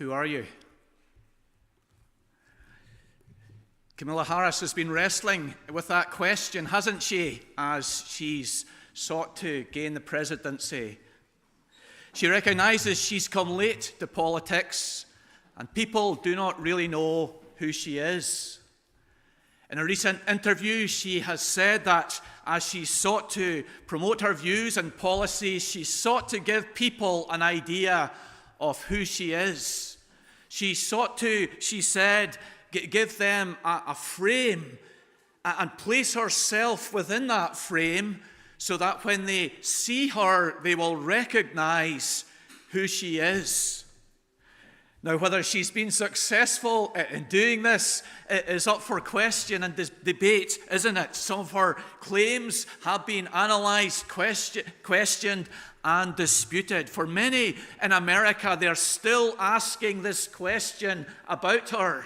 Who are you? Camilla Harris has been wrestling with that question, hasn't she, as she's sought to gain the presidency. She recognizes she's come late to politics, and people do not really know who she is. In a recent interview, she has said that as she sought to promote her views and policies, she sought to give people an idea of who she is. She sought to, she said, give them a frame and place herself within that frame so that when they see her, they will recognize who she is. Now, whether she's been successful in doing this is up for question and debate, isn't it? Some of her claims have been analyzed, questioned, and disputed. For many in America, they're still asking this question about her.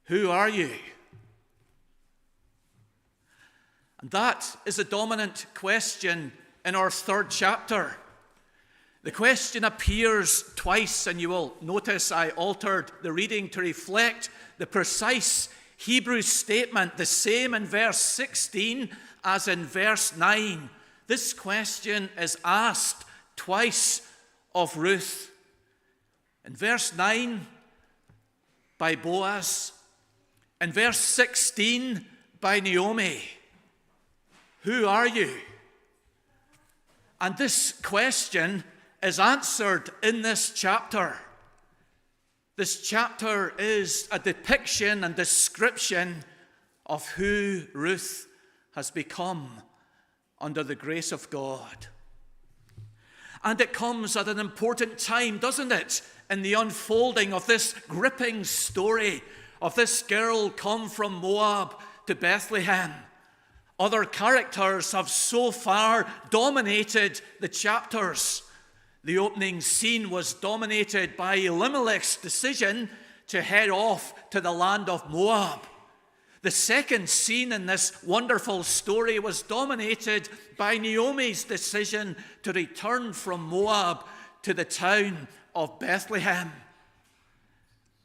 Who are you? And that is a dominant question in our third chapter. The question appears twice, and you will notice I altered the reading to reflect the precise Hebrew statement, the same in verse 16 as in verse 9. This question is asked twice of Ruth. In verse 9, by Boaz. In verse 16, by Naomi. Who are you? And this question is answered in this chapter. This chapter is a depiction and description of who Ruth has become under the grace of God. And it comes at an important time, doesn't it, in the unfolding of this gripping story of this girl come from Moab to Bethlehem. Other characters have so far dominated the chapters. The opening scene was dominated by Elimelech's decision to head off to the land of Moab. The second scene in this wonderful story was dominated by Naomi's decision to return from Moab to the town of Bethlehem.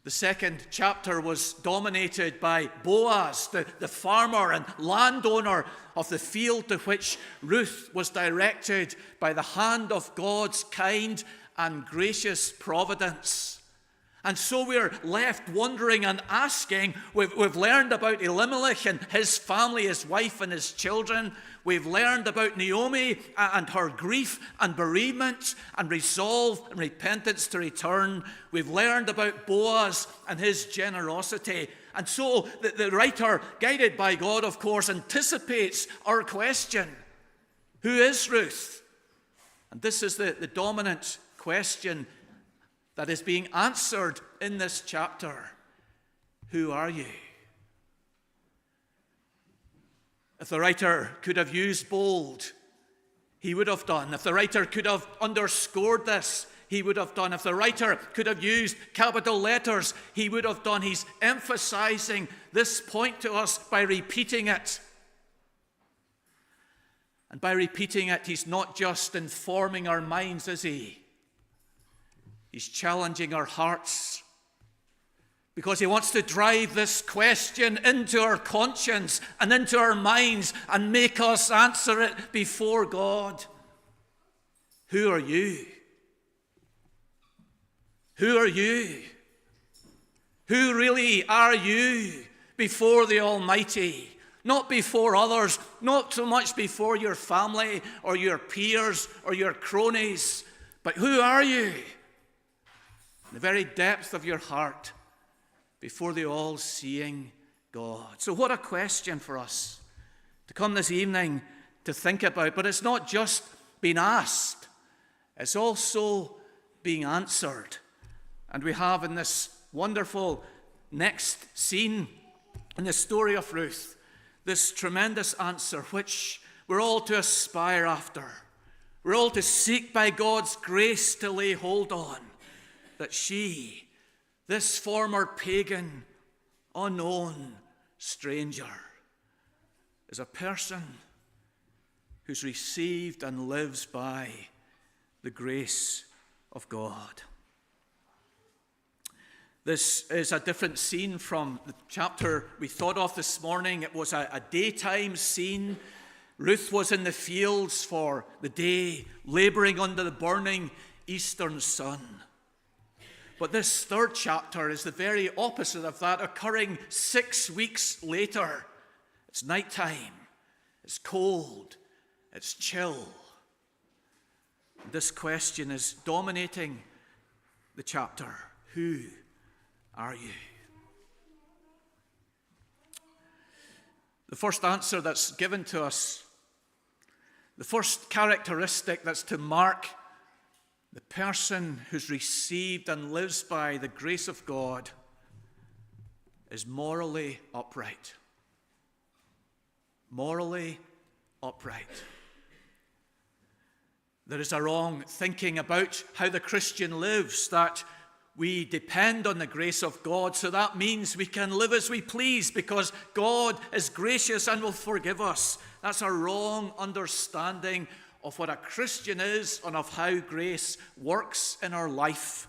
The second chapter was dominated by Boaz, the farmer and landowner of the field to which Ruth was directed by the hand of God's kind and gracious providence. And so we're left wondering and asking. We've learned about Elimelech and his family, his wife and his children. We've learned about Naomi and her grief and bereavement and resolve and repentance to return. We've learned about Boaz and his generosity. And so the writer, guided by God, of course, anticipates our question. Who is Ruth? And this is the dominant question that is being answered in this chapter. Who are you? If the writer could have used bold, he would have done. If the writer could have underscored this, he would have done. If the writer could have used capital letters, he would have done. He's emphasizing this point to us by repeating it. And by repeating it, he's not just informing our minds, is he? He's challenging our hearts because he wants to drive this question into our conscience and into our minds and make us answer it before God. Who are you? Who are you? Who really are you before the Almighty? Not before others, not so much before your family or your peers or your cronies, but who are you? In the very depth of your heart, before the all-seeing God. So what a question for us to come this evening to think about. But it's not just being asked, it's also being answered. And we have in this wonderful next scene in the story of Ruth, this tremendous answer which we're all to aspire after. We're all to seek by God's grace to lay hold on. That she, this former pagan, unknown stranger, is a person who's received and lives by the grace of God. This is a different scene from the chapter we thought of this morning. It was a daytime scene. Ruth was in the fields for the day, laboring under the burning eastern sun. But this third chapter is the very opposite of that, occurring 6 weeks later. It's nighttime, it's cold, it's chill. This question is dominating the chapter. Who are you? The first answer that's given to us, the first characteristic that's to mark the person who's received and lives by the grace of God, is morally upright. Morally upright. There is a wrong thinking about how the Christian lives, that we depend on the grace of God, so that means we can live as we please because God is gracious and will forgive us. That's a wrong understanding of what a Christian is and of how grace works in our life.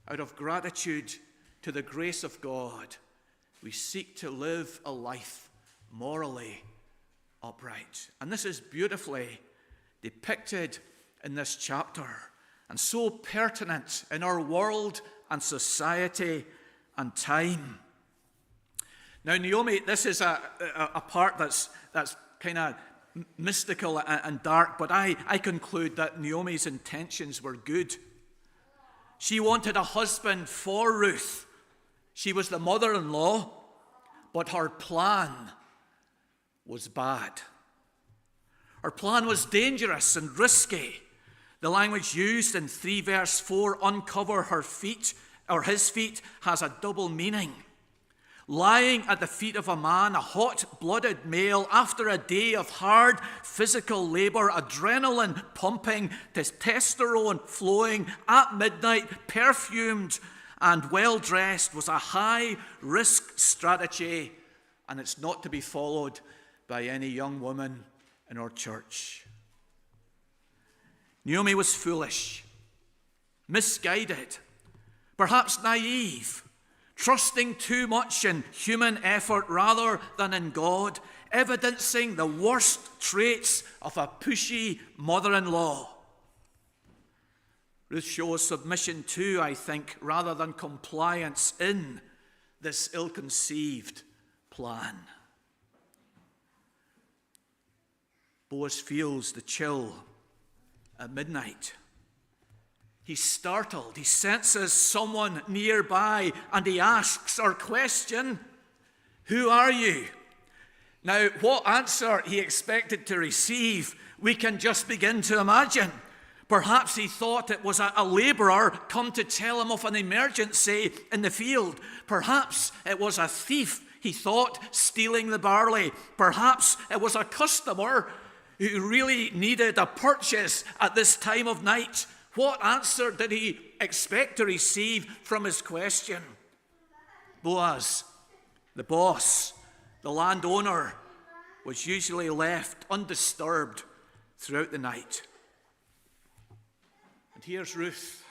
Out of gratitude to the grace of God, we seek to live a life morally upright. And this is beautifully depicted in this chapter, and so pertinent in our world and society and time. Now, Naomi, this is a part that's kind of mystical and dark, but I conclude that Naomi's intentions were good. She wanted a husband for Ruth. She was the mother-in-law, but her plan was bad. Her plan was dangerous and risky. The language used in 3 verse 4, uncover her feet, or his feet, has a double meaning. Lying at the feet of a man, a hot-blooded male, after a day of hard physical labor, adrenaline pumping, testosterone flowing, at midnight, perfumed and well-dressed, was a high-risk strategy, and it's not to be followed by any young woman in our church. Naomi was foolish, misguided, perhaps naive, trusting too much in human effort rather than in God, evidencing the worst traits of a pushy mother-in-law. Ruth shows submission too, I think, rather than compliance in this ill-conceived plan. Boaz feels the chill at midnight. He's startled. He senses someone nearby, and he asks or question, "Who are you?" Now, what answer he expected to receive, we can just begin to imagine. Perhaps he thought it was a laborer come to tell him of an emergency in the field. Perhaps it was a thief, he thought, stealing the barley. Perhaps it was a customer who really needed a purchase at this time of night. What answer did he expect to receive from his question? Boaz, the boss, the landowner, was usually left undisturbed throughout the night. And here's Ruth,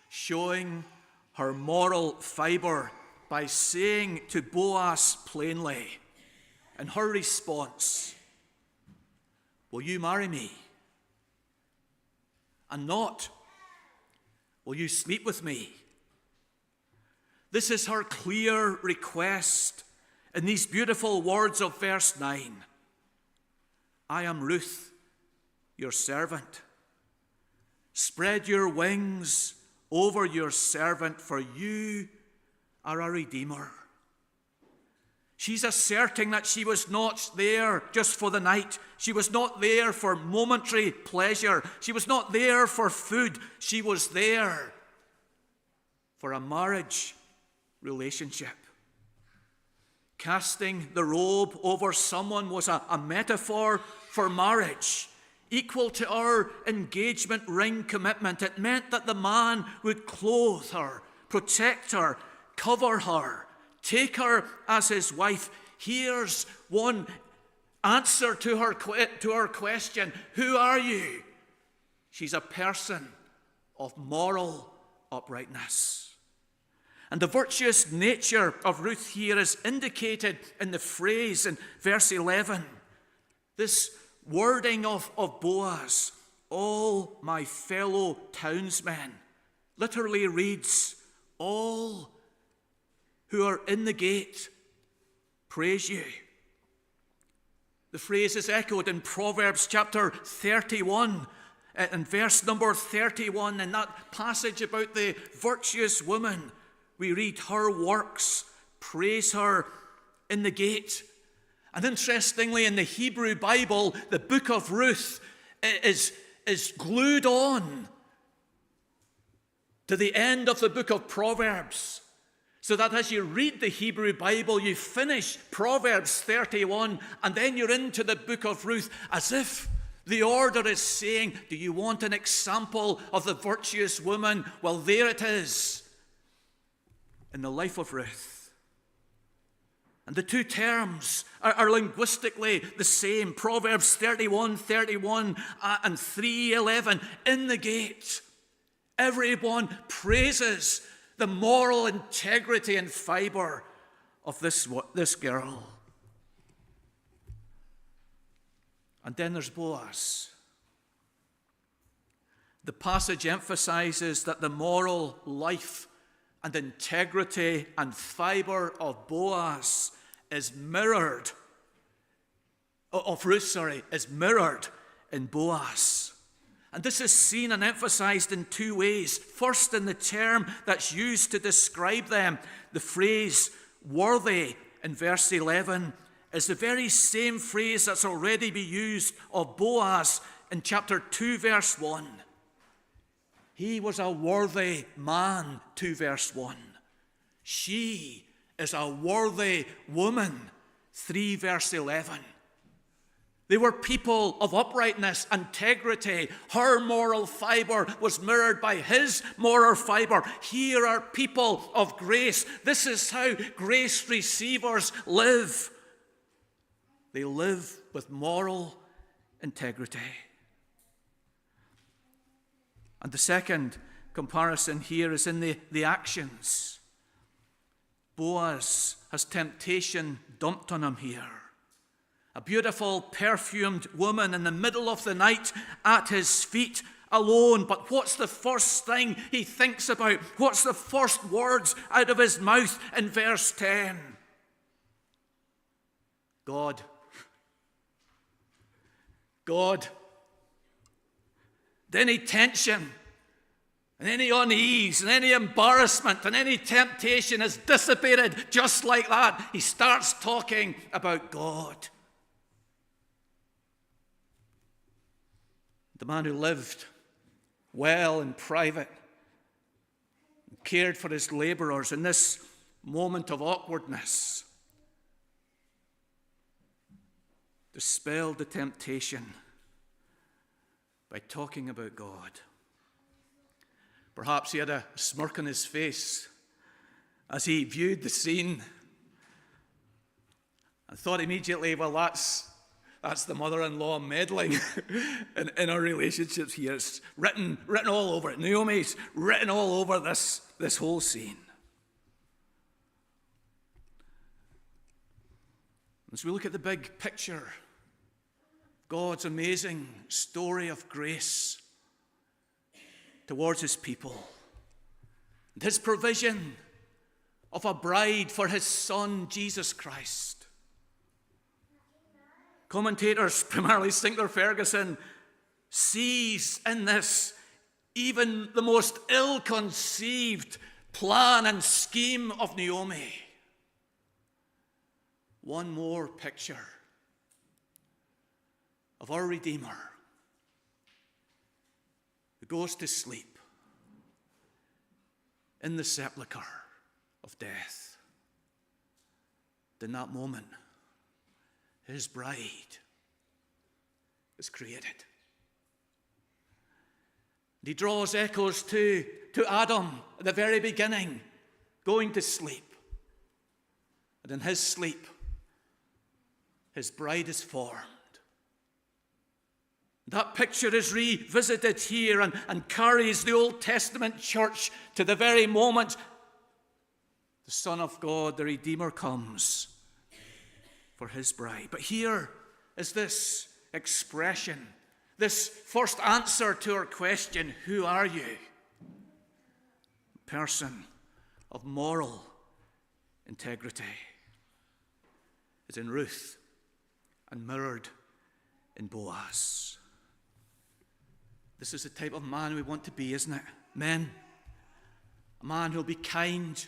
showing her moral fiber by saying to Boaz plainly, in her response, "Will you marry me? And not, will you sleep with me?" This is her clear request in these beautiful words of verse 9. "I am Ruth, your servant. Spread your wings over your servant, for you are a redeemer." She's asserting that she was not there just for the night. She was not there for momentary pleasure. She was not there for food. She was there for a marriage relationship. Casting the robe over someone was a metaphor for marriage, equal to our engagement ring commitment. It meant that the man would clothe her, protect her, cover her, take her as his wife. Here's one answer to her question, "Who are you?" She's a person of moral uprightness. And the virtuous nature of Ruth here is indicated in the phrase in verse 11. This wording of Boaz, all my fellow townsmen, literally reads, all who are in the gate praise you. The phrase is echoed in Proverbs chapter 31, in verse number 31, in that passage about the virtuous woman. We read, her works praise her in the gate. And interestingly, in the Hebrew Bible, the Book of Ruth is glued on to the end of the book of Proverbs. So that as you read the Hebrew Bible, you finish Proverbs 31, and then you're into the Book of Ruth, as if the order is saying, do you want an example of the virtuous woman? Well, there it is in the life of Ruth. And the two terms are linguistically the same. Proverbs 31:31 and 3:11, in the gate. Everyone praises the moral integrity and fiber of this girl. And then there's Boaz. The passage emphasizes that the moral life and integrity and fiber of Boaz is mirrored, is mirrored in Boaz. And this is seen and emphasized in two ways. First, in the term that's used to describe them. The phrase worthy in verse 11 is the very same phrase that's already been used of Boaz in chapter 2, verse 1. He was a worthy man, 2 verse 1. She is a worthy woman, 3 verse 11. They were people of uprightness, integrity. Her moral fiber was mirrored by his moral fiber. Here are people of grace. This is how grace receivers live. They live with moral integrity. And the second comparison here is in the actions. Boaz has temptation dumped on him here. A beautiful, perfumed woman in the middle of the night at his feet alone. But what's the first thing he thinks about? What's the first words out of his mouth in verse 10? God. God. Any tension and any unease and any embarrassment and any temptation is dissipated just like that. He starts talking about God. The man who lived well in private, cared for his laborers in this moment of awkwardness, dispelled the temptation by talking about God. Perhaps he had a smirk on his face as he viewed the scene and thought immediately, well, that's the mother-in-law meddling in our relationships here. It's written all over it. Naomi's written all over this whole scene. As we look at the big picture, God's amazing story of grace towards his people, and his provision of a bride for his son, Jesus Christ. Commentators, primarily Sinclair Ferguson, sees in this even the most ill-conceived plan and scheme of Naomi one more picture of our Redeemer who goes to sleep in the sepulchre of death. In that moment, his bride is created. He draws echoes to Adam at the very beginning, going to sleep. And in his sleep, his bride is formed. That picture is revisited here and carries the Old Testament church to the very moment The Son of God, the Redeemer, comes for his bride. But here is this expression, this first answer to our question, who are you? A person of moral integrity is in Ruth and mirrored in Boaz. This is the type of man we want to be, isn't it? Men, a man who'll be kind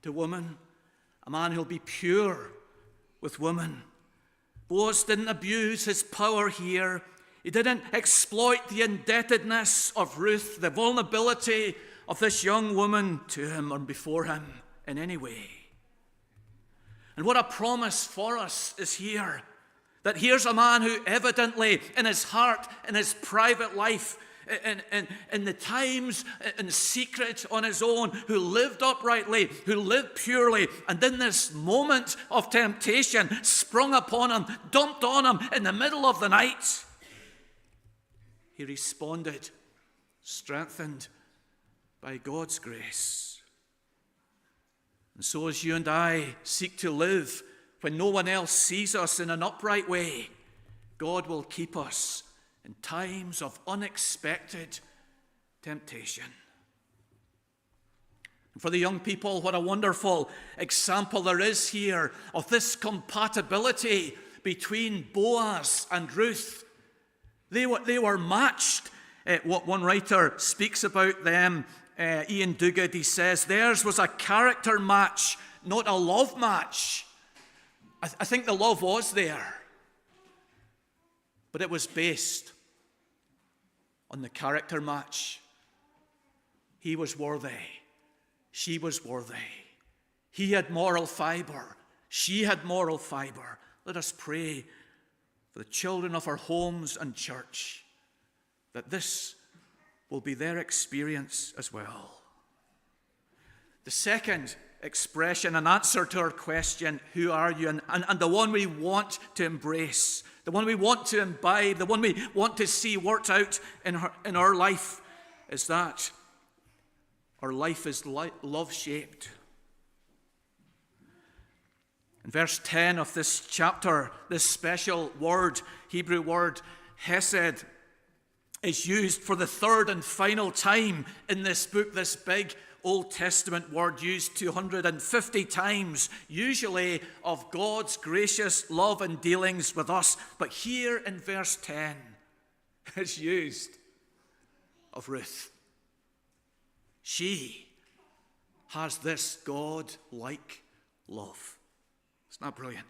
to women, a man who'll be pure with women. Boaz didn't abuse his power here. He didn't exploit the indebtedness of Ruth, the vulnerability of this young woman to him or before him in any way. And what a promise for us is here, that here's a man who evidently in his heart, in his private life, in the times, in secret on his own, who lived uprightly, who lived purely, and in this moment of temptation sprung upon him, dumped on him in the middle of the night, he responded, strengthened by God's grace. And so as you and I seek to live when no one else sees us in an upright way, God will keep us in times of unexpected temptation. And for the young people, what a wonderful example there is here of this compatibility between Boaz and Ruth. They were matched. What one writer speaks about them, Ian Duguid, he says, theirs was a character match, not a love match. I think the love was there, but it was based on the character match. He was worthy. She was worthy. He had moral fiber. She had moral fiber. Let us pray for the children of our homes and church that this will be their experience as well. The second expression, an answer to our question, who are you? And the one we want to embrace, the one we want to imbibe, the one we want to see worked out in our life is that our life is love-shaped. In verse 10 of this chapter, this special word, Hebrew word, hesed, is used for the third and final time in this book, this big Old Testament word used 250 times, usually of God's gracious love and dealings with us. But here in verse 10, it's used of Ruth. She has this God-like love. Isn't that brilliant?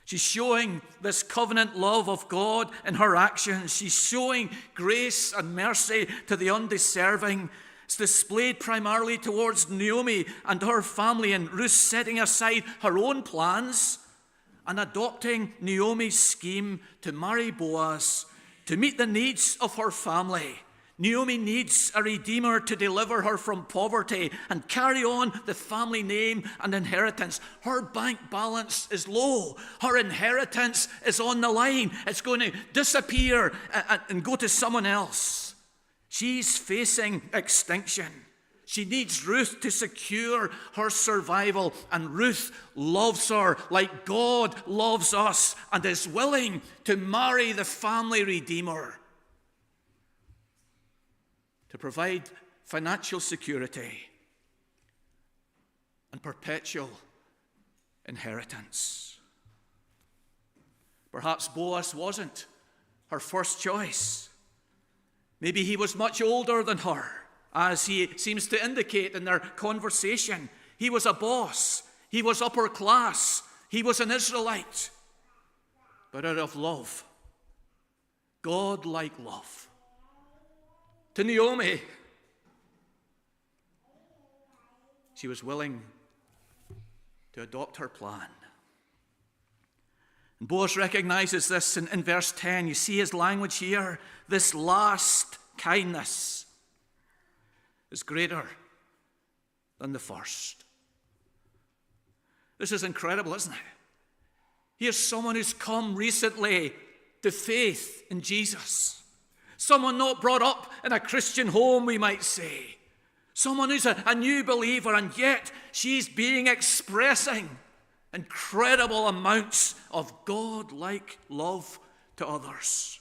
She's showing this covenant love of God in her actions. She's showing grace and mercy to the undeserving. It's displayed primarily towards Naomi and her family, and Ruth setting aside her own plans and adopting Naomi's scheme to marry Boaz to meet the needs of her family. Naomi needs a redeemer to deliver her from poverty and carry on the family name and inheritance. Her bank balance is low. Her inheritance is on the line. It's going to disappear and go to someone else. She's facing extinction. She needs Ruth to secure her survival, and Ruth loves her like God loves us and is willing to marry the family redeemer to provide financial security and perpetual inheritance. Perhaps Boaz wasn't her first choice. Maybe he was much older than her, as he seems to indicate in their conversation. He was a boss. He was upper class. He was an Israelite. But out of love, God-like love, to Naomi, she was willing to adopt her plan. And Boaz recognizes this in verse 10. You see his language here. This last kindness is greater than the first. This is incredible, isn't it? Here's someone who's come recently to faith in Jesus. Someone not brought up in a Christian home, we might say. Someone who's a new believer, and yet she's expressing incredible amounts of God-like love to others.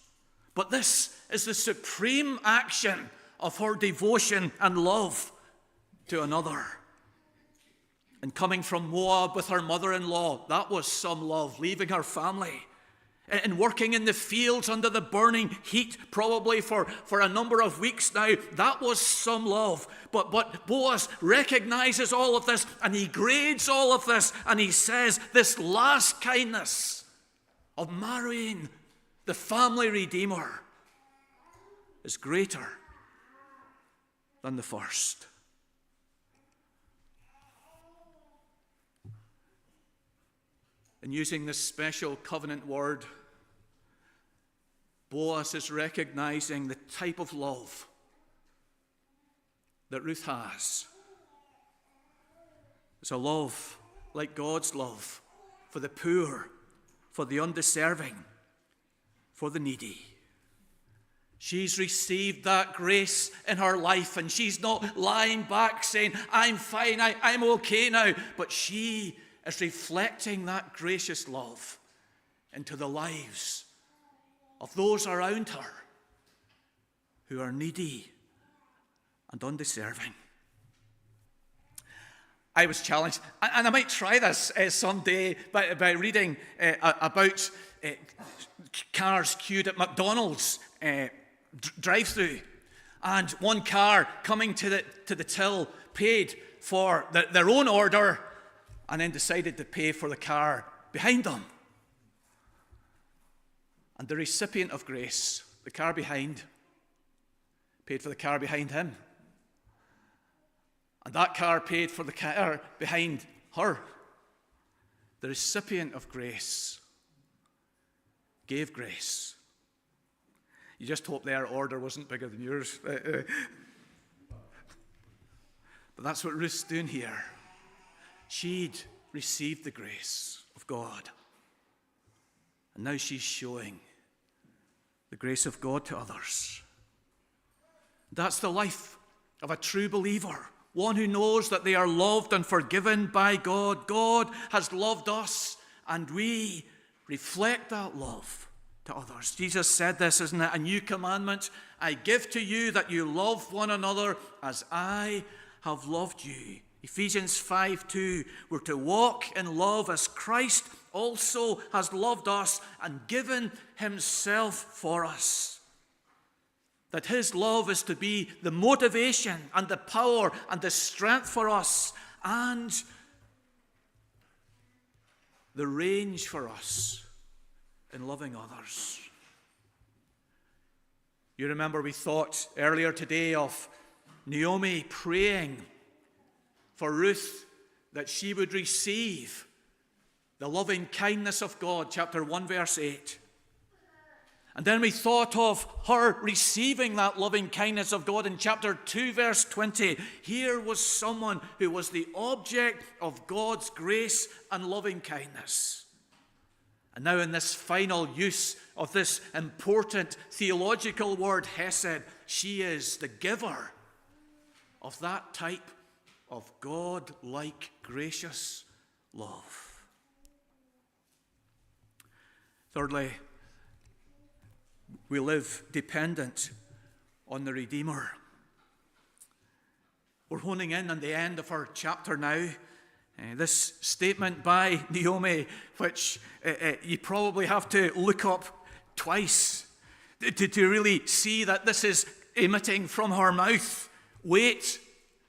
But this is the supreme action of her devotion and love to another. And coming from Moab with her mother-in-law, that was some love, leaving her family. And working in the fields under the burning heat, probably for a number of weeks now, that was some love. But Boaz recognizes all of this, and he grades all of this, and he says this last kindness of marrying the family redeemer is greater than the first. In using this special covenant word, Boaz is recognizing the type of love that Ruth has. It's a love like God's love for the poor, for the undeserving, for the needy. She's received that grace in her life, and she's not lying back saying, I'm fine, I'm okay now. But she is reflecting that gracious love into the lives of those around her who are needy and undeserving. I was challenged, and I might try this someday by reading about cars queued at McDonald's drive-through, and one car coming to the till paid for their own order and then decided to pay for the car behind them. And the recipient of grace, the car behind, paid for the car behind him. And that car paid for the car behind her. The recipient of grace gave grace. You just hope their order wasn't bigger than yours. But that's what Ruth's doing here. She'd received the grace of God. And now she's showing the grace of God to others. That's the life of a true believer, one who knows that they are loved and forgiven by God. God has loved us, and we reflect that love to others. Jesus said this, isn't it? A new commandment I give to you, that you love one another as I have loved you. Ephesians 5:2, we're to walk in love as Christ also has loved us and given himself for us. That his love is to be the motivation and the power and the strength for us, and the range for us in loving others. You remember we thought earlier today of Naomi praying for Ruth that she would receive the loving kindness of God, chapter 1, verse 8. And then we thought of her receiving that loving kindness of God in chapter 2, verse 20. Here was someone who was the object of God's grace and loving kindness. And now in this final use of this important theological word, hesed, she is the giver of that type of God-like gracious love. Thirdly, we live dependent on the Redeemer. We're honing in on the end of our chapter now. This statement by Naomi, which you probably have to look up twice to really see that this is emitting from her mouth. Wait,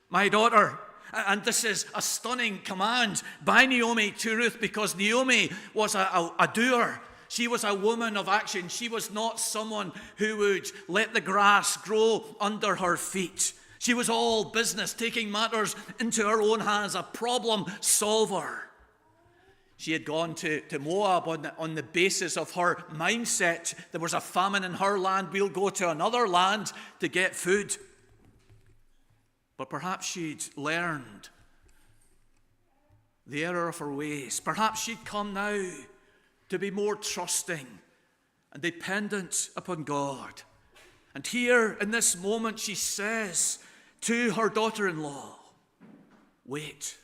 my daughter. And this is a stunning command by Naomi to Ruth, because Naomi was a doer. She was a woman of action. She was not someone who would let the grass grow under her feet. She was all business, taking matters into her own hands, a problem solver. She had gone to Moab on the basis of her mindset. There was a famine in her land. We'll go to another land to get food. But perhaps she'd learned the error of her ways. Perhaps she'd come now to be more trusting and dependent upon God. And here in this moment she says to her daughter-in-law, wait.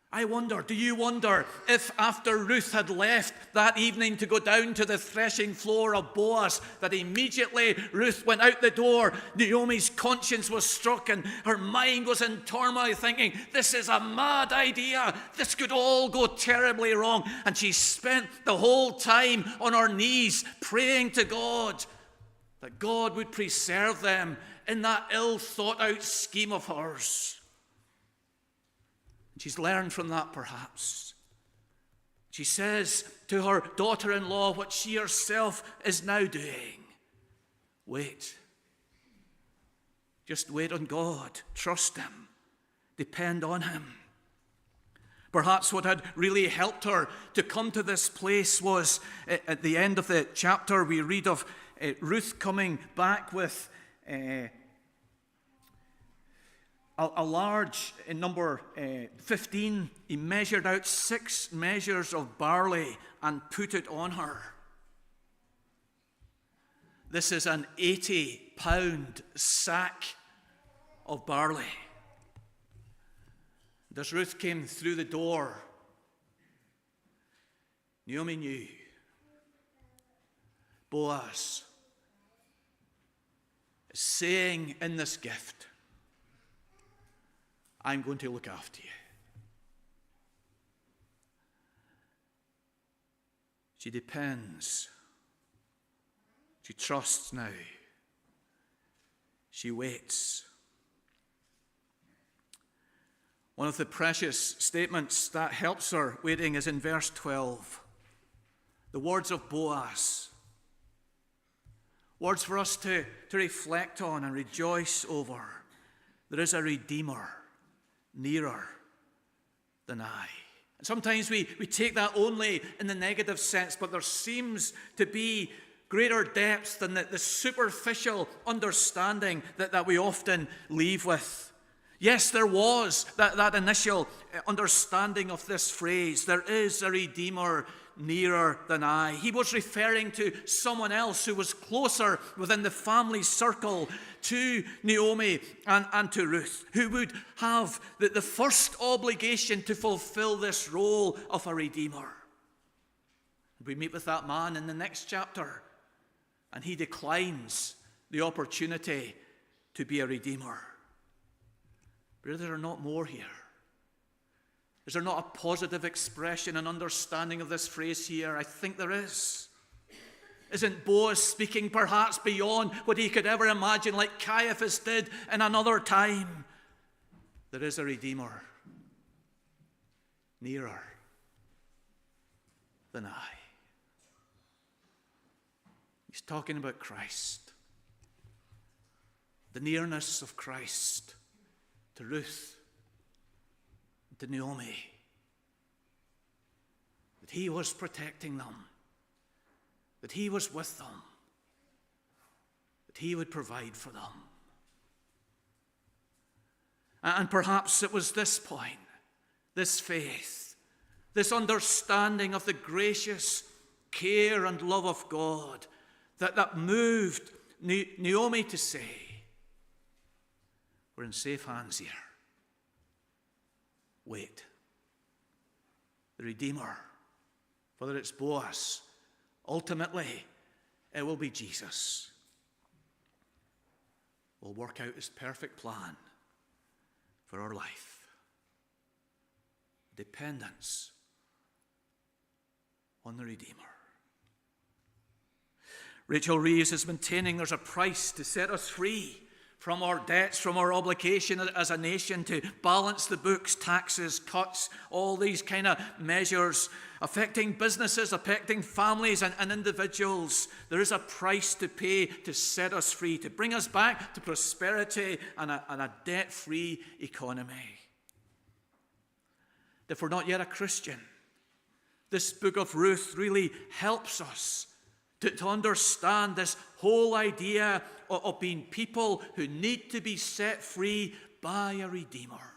I wonder, do you wonder if after Ruth had left that evening to go down to the threshing floor of Boaz, that immediately Ruth went out the door, Naomi's conscience was struck and her mind was in turmoil thinking, this is a mad idea. This could all go terribly wrong. And she spent the whole time on her knees praying to God that God would preserve them in that ill thought out scheme of hers. She's learned from that, perhaps. She says to her daughter-in-law what she herself is now doing. Wait. Just wait on God. Trust him. Depend on him. Perhaps what had really helped her to come to this place was at the end of the chapter we read of Ruth coming back with a large, in number 15, he measured out 6 measures of barley and put it on her. This is an 80-pound sack of barley. As Ruth came through the door, Naomi knew Boaz is saying in this gift, I'm going to look after you. She depends. She trusts now. She waits. One of the precious statements that helps her waiting is in verse 12. The words of Boaz. Words for us to reflect on and rejoice over. There is a Redeemer nearer than I. Sometimes we take that only in the negative sense, but there seems to be greater depth than the superficial understanding that we often leave with. Yes, there was that initial understanding of this phrase, there is a Redeemer nearer than I. He was referring to someone else who was closer within the family circle to Naomi and to Ruth, who would have the first obligation to fulfill this role of a Redeemer. We meet with that man in the next chapter, and he declines the opportunity to be a Redeemer. But is there not more here? Is there not a positive expression and understanding of this phrase here? I think there is. Isn't Boaz speaking perhaps beyond what he could ever imagine, like Caiaphas did in another time? There is a Redeemer nearer than I. He's talking about Christ. The nearness of Christ to Ruth, to Naomi, that he was protecting them, that he was with them, that he would provide for them. And perhaps it was this point, this faith, this understanding of the gracious care and love of God that moved Naomi to say, we're in safe hands here. Wait. The Redeemer, whether it's Boaz, ultimately it will be Jesus, will work out his perfect plan for our life. Dependence on the Redeemer. Rachel Reeves is maintaining there's a price to set us free from our debts, from our obligation as a nation to balance the books, taxes, cuts, all these kind of measures affecting businesses, affecting families and individuals. There is a price to pay to set us free, to bring us back to prosperity and a debt-free economy. If we're not yet a Christian, this book of Ruth really helps us to understand this whole idea of being people who need to be set free by a Redeemer.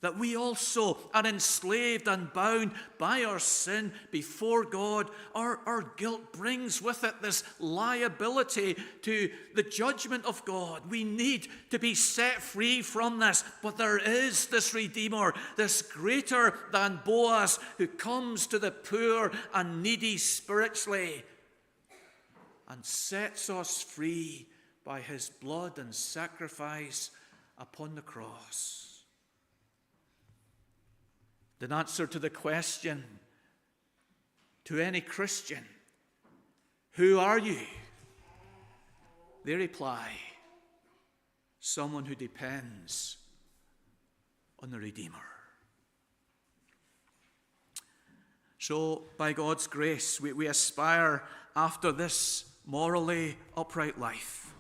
that we also are enslaved and bound by our sin before God. Our guilt brings with it this liability to the judgment of God. We need to be set free from this, but there is this Redeemer, this greater than Boaz, who comes to the poor and needy spiritually and sets us free by his blood and sacrifice upon the cross. The answer to the question to any Christian, who are you? They reply, someone who depends on the Redeemer. So, by God's grace, we aspire after this morally upright life.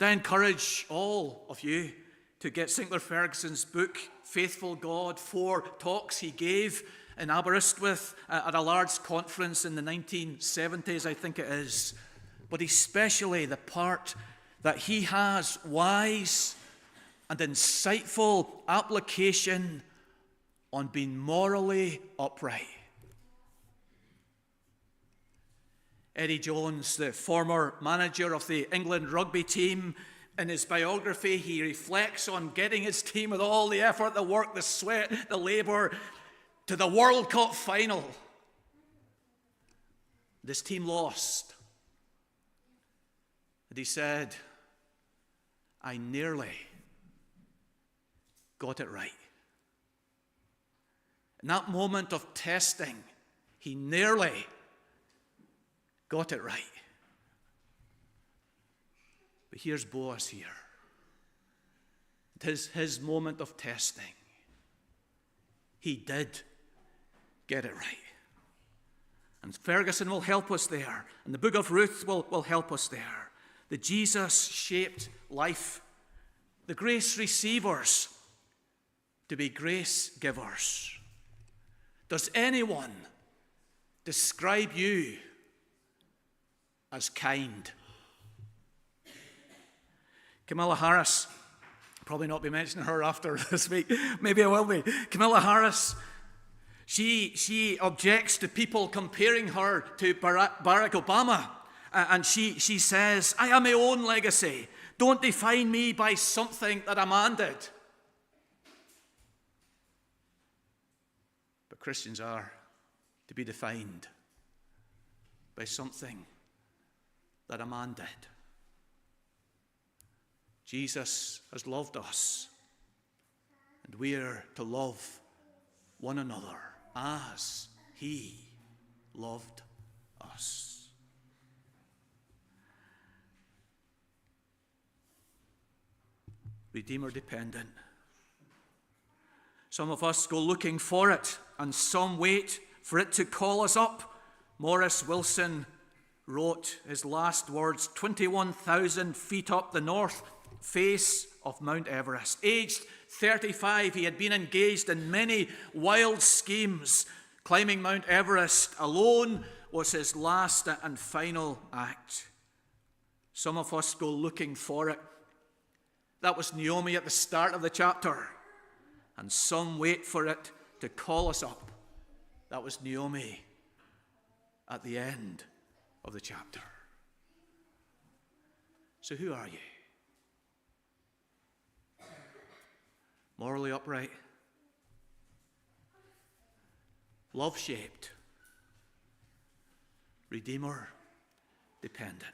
I encourage all of you to get Sinclair Ferguson's book, Faithful God, 4 talks he gave in Aberystwyth at a large conference in the 1970s, I think it is. But especially the part that he has wise and insightful application on being morally upright. Eddie Jones, the former manager of the England rugby team, in his biography, he reflects on getting his team with all the effort, the work, the sweat, the labour, to the World Cup final. This team lost. And he said, I nearly got it right. In that moment of testing, he nearly got it right. But here's Boaz here. It is his moment of testing. He did get it right. And Ferguson will help us there. And the Book of Ruth will help us there. The Jesus-shaped life. The grace receivers to be grace givers. Does anyone describe you as kind? Camilla Harris, probably not be mentioning her after this week. Maybe I will be. Camilla Harris, she objects to people comparing her to Barack Obama. And she says, I have my own legacy. Don't define me by something that a man did. But Christians are to be defined by something that a man did. Jesus has loved us, and we are to love one another as he loved us. Redeemer dependent. Some of us go looking for it, and some wait for it to call us up. Morris Wilson wrote his last words 21,000 feet up the north face of Mount Everest. Aged 35, he had been engaged in many wild schemes. Climbing Mount Everest alone was his last and final act. Some of us go looking for it. That was Naomi at the start of the chapter. And some wait for it to call us up. That was Naomi at the end of the chapter. So who are you? Morally upright, love-shaped, Redeemer dependent.